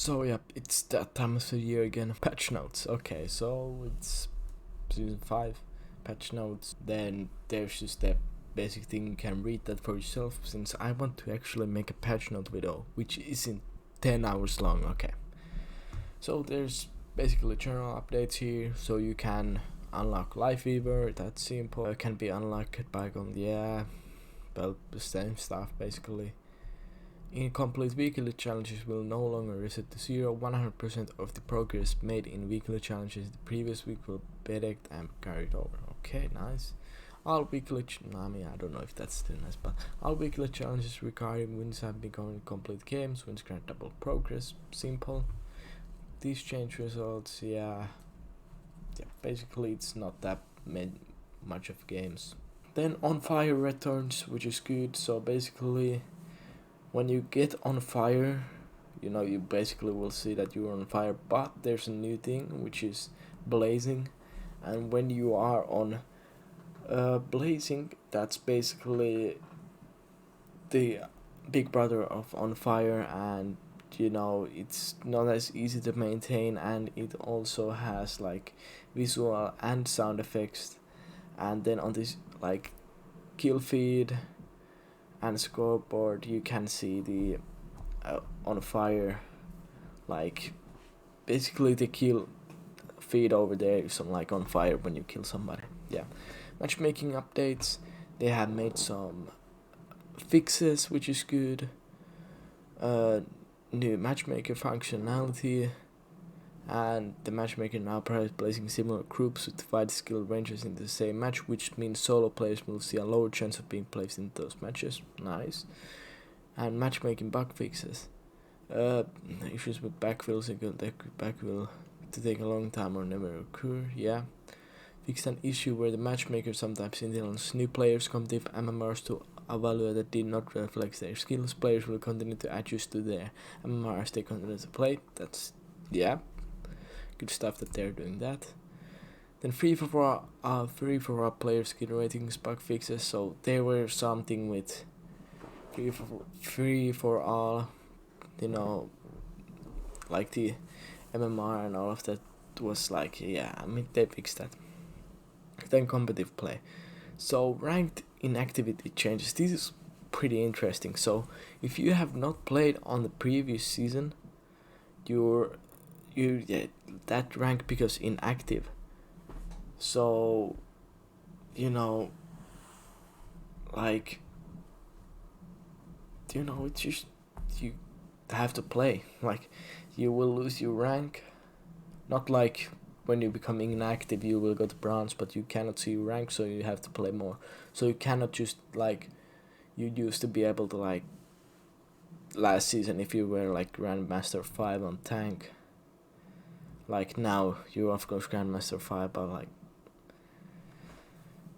So yep, it's that time of the year again. Patch notes. Okay, so it's season 5. Patch notes. Then there's just that basic thing, you can read that for yourself. Since I want to actually make a patch note video, which isn't 10 hours long. Okay. So there's basically general updates here. So you can unlock Life Fever. That's simple. It can be unlocked by going well, the same stuff basically. Incomplete weekly challenges will no longer reset to 0. 100% of the progress made in weekly challenges the previous week will be decked and carried over. Okay, nice. All weekly, I don't know if that's too nice, but all weekly challenges requiring wins have become complete games. Wins grant double progress. Simple. These change results, yeah. Basically, it's not that much of games. Then On Fire returns, which is good. So basically, when you get on fire, you basically will see that you're on fire, but there's a new thing which is blazing. And when you are on blazing, that's basically the big brother of on fire, and it's not as easy to maintain, and it also has like visual and sound effects. And then on this like kill feed and scoreboard, you can see the on fire, like basically the kill feed over there is like on fire when you kill somebody. Yeah. Matchmaking updates, they have made some fixes, which is good. New matchmaker functionality, and the matchmaker now provides placing similar groups with wide skill ranges in the same match, which means solo players will see a lower chance of being placed in those matches. Nice. And matchmaking bug fixes. Issues with backfills equal backfill to take a long time or never occur. Yeah. Fixed an issue where the matchmaker sometimes intelligence new players competitive MMRs to a value that did not reflect their skills. Players will continue to adjust to their MMR as they continue to play. That's good stuff that they're doing that. Then free for all player skill ratings bug fixes. So there were something with free for all, like the MMR and all of that was like, they fixed that. Then competitive play. So ranked inactivity changes. This is pretty interesting. So if you have not played on the previous season, that rank becomes inactive. So like it's just you have to play. Like you will lose your rank. Not like when you become inactive you will go to bronze, but you cannot see your rank, so you have to play more. So you cannot just like you used to be able to, like last season, if you were like Grandmaster 5 on tank. Like now you're of course Grandmaster 5,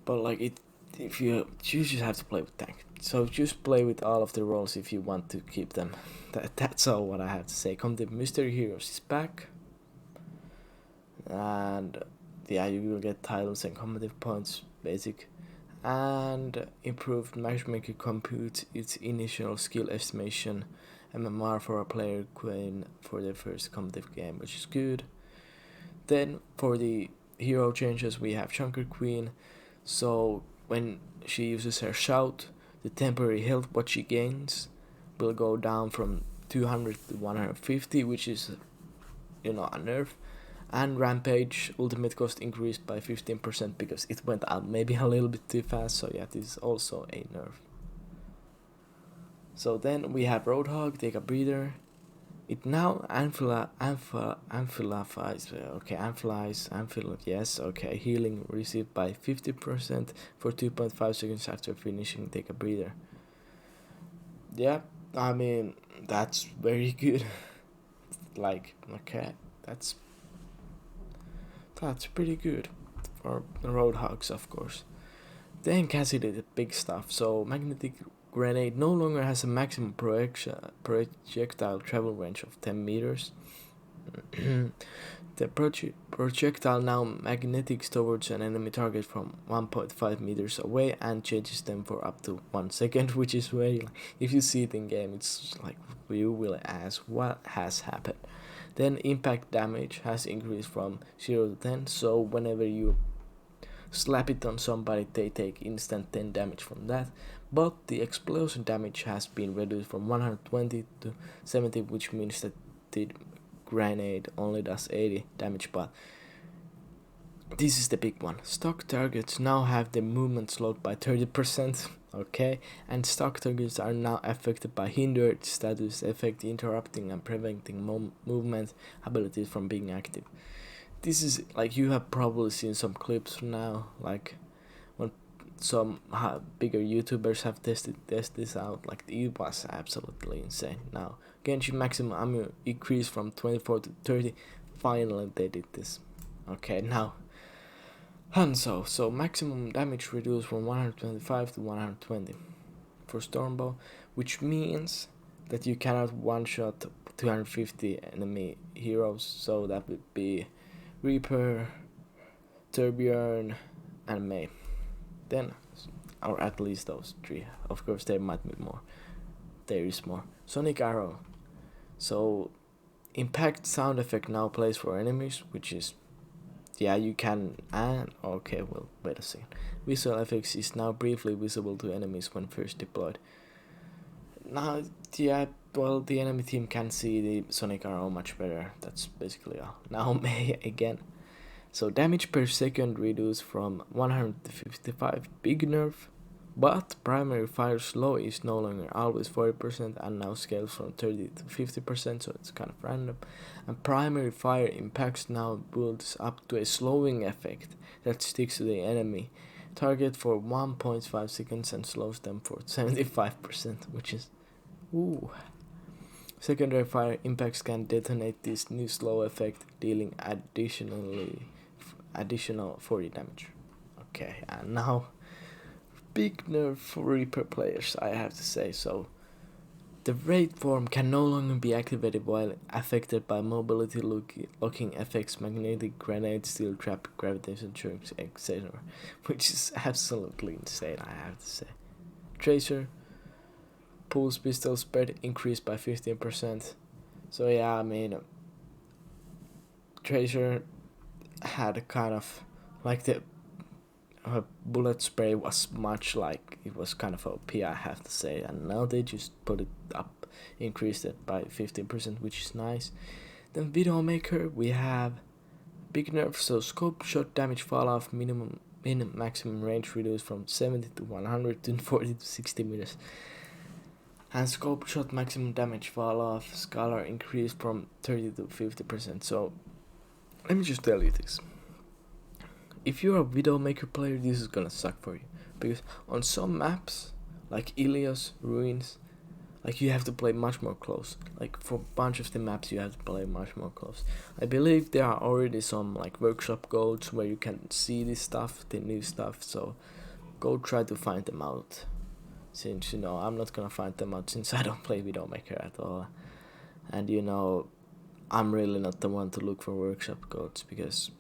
but it, if you just have to play with tank. So just play with all of the roles if you want to keep them. That's all what I have to say. Come the Mystery Heroes is back. And you will get titles and competitive points, basic. And improved matchmaker computes its initial skill estimation MMR for a player queen for their first competitive game, which is good. Then for the hero changes, we have Junker Queen. So when she uses her shout, the temporary health what she gains will go down from 200 to 150, which is a nerf. And Rampage ultimate cost increased by 15% because it went out maybe a little bit too fast. So this is also a nerf. So then we have Roadhog, take a breather. It now yes, okay. Healing received by 50% for 2.5 seconds after finishing take a breather. Yeah, I mean, that's very good. Like, okay, that's pretty good for Roadhogs, of course. Then Cassie did the big stuff. So Magnetic Grenade no longer has a maximum projectile travel range of 10 meters. The projectile now magnetics towards an enemy target from 1.5 meters away and changes them for up to 1 second, which is very, if you see it in game, it's like you will ask what has happened. Then impact damage has increased from 0 to 10, so whenever you slap it on somebody, they take instant 10 damage from that. But the explosion damage has been reduced from 120 to 70, which means that the grenade only does 80 damage. But this is the big one. Stock targets now have their movement slowed by 30%. Okay, and stock targets are now affected by hindered status effect, interrupting and preventing movement abilities from being active. This is like, you have probably seen some clips now, like when some bigger YouTubers have tested this out. Like, it was absolutely insane. Now Genshin maximum ammo increased from 24 to 30. Finally they did this. Okay, now Hanzo, so maximum damage reduced from 125 to 120 for Stormbow, which means that you cannot one-shot 250 enemy heroes, so that would be Reaper, Torbjorn, and Mei. Then, or at least those three. Of course, there might be more. There is more. Sonic Arrow. So, impact sound effect now plays for enemies, which is, yeah, you can, and okay, well, wait a second. Visual effects is now briefly visible to enemies when first deployed. Now, yeah, well, the enemy team can see the Sonic Arrow much better. That's basically all. Now Mei again. So damage per second reduced from 155, big nerf. But primary fire slow is no longer always 40% and now scales from 30 to 50%, so it's kind of random. And primary fire impacts now builds up to a slowing effect that sticks to the enemy target for 1.5 seconds and slows them for 75%, which is ooh. Secondary fire impacts can detonate this new slow effect, dealing additional 40 damage. Okay, and now big nerf for Reaper players, I have to say. So the raid form can no longer be activated while affected by mobility locking effects, magnetic grenade, steel trap, gravitation jerks, etc., which is absolutely insane, I have to say. Tracer pulse pistol spread increased by 15%. So yeah, I mean, Tracer had a kind of like the bullet spray was much like, it was kind of OP, I have to say, and now they just put it up, increased it by 15%, which is nice. Then Widowmaker, we have big nerf, so scope shot damage fall off, maximum range reduced from 70 to 100 to 40 to 60 meters. And scope shot maximum damage fall off, Scholar increased from 30 to 50%. So let me just tell you this. If you're a Widowmaker player, this is gonna suck for you. Because on some maps, like Ilios, Ruins, like you have to play much more close. Like for a bunch of the maps you have to play much more close. I believe there are already some like workshop codes where you can see this stuff, the new stuff, so go try to find them out. Since, you know, I'm not gonna find them out since I don't play Widowmaker at all. And you know, I'm really not the one to look for workshop codes because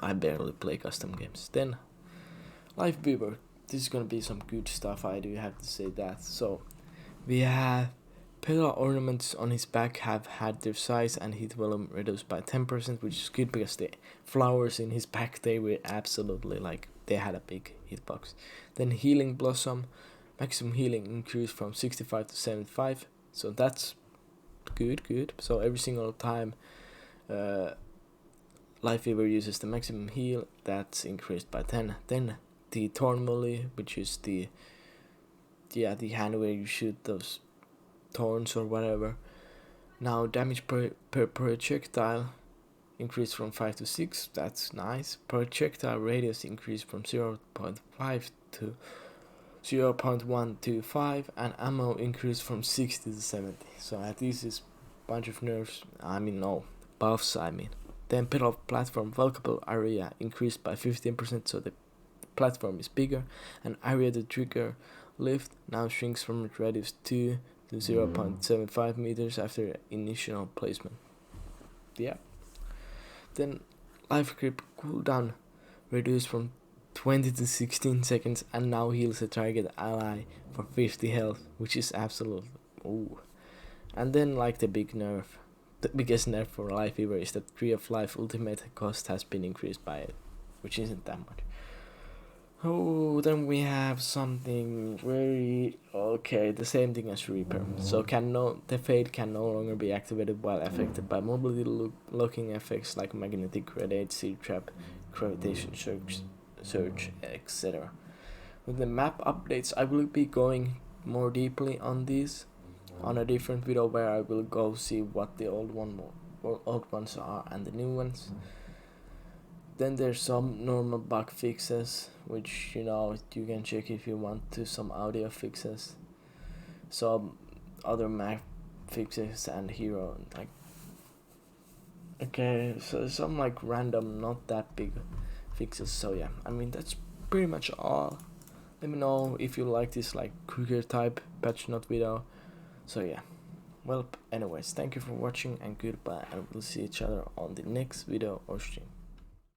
I barely play custom games. Then, Life Weaver. This is gonna be some good stuff, I do have to say that. So, we have pillar ornaments on his back have had their size and hit volume reduced by 10%, which is good because the flowers in his back, they were absolutely like, they had a big hitbox. Then Healing Blossom, maximum healing increased from 65 to 75, so that's good. So every single time Life Weaver uses the maximum heal, that's increased by 10. Then the Thorn Volley, which is the hand where you shoot those thorns or whatever. Now damage per projectile increased from 5 to 6, that's nice. Projectile radius increased from 0.5 to 0.125, and ammo increased from 60 to 70. So this is a bunch of nerfs, buffs. Then platform walkable area increased by 15%, so the platform is bigger, and area to trigger lift now shrinks from radius 2 to 0.75 meters after initial placement. yeah. Then life grip cooldown reduced from 20 to 16 seconds and now heals a target ally for 50 health, which is absolute. Ooh. And then like the biggest nerf for Life Eater is that Tree of Life ultimate cost has been increased by it, which isn't that much. Oh, then we have something very okay. The same thing as Reaper. So the Fade can no longer be activated while affected by mobility locking effects like magnetic radiate, seed trap, gravitation surge, etc. With the map updates, I will be going more deeply on these on a different video where I will go see what the old ones are and the new ones. Then there's some normal bug fixes, which you can check if you want to, some audio fixes, some other map fixes and hero like. Okay, so some like random, not that big fixes. So yeah, I mean that's pretty much all. Let me know if you like this like quicker type patch note video. So yeah. Well, anyways, thank you for watching and goodbye, and we'll see each other on the next video or stream.